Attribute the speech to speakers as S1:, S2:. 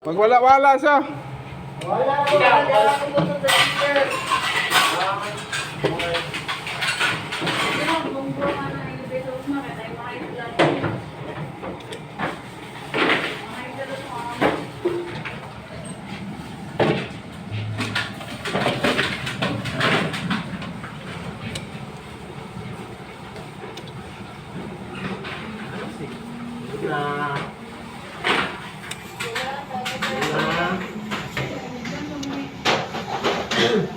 S1: Magwala-wala siya.
S2: Wala po. Wala po po sa teacher.
S3: Na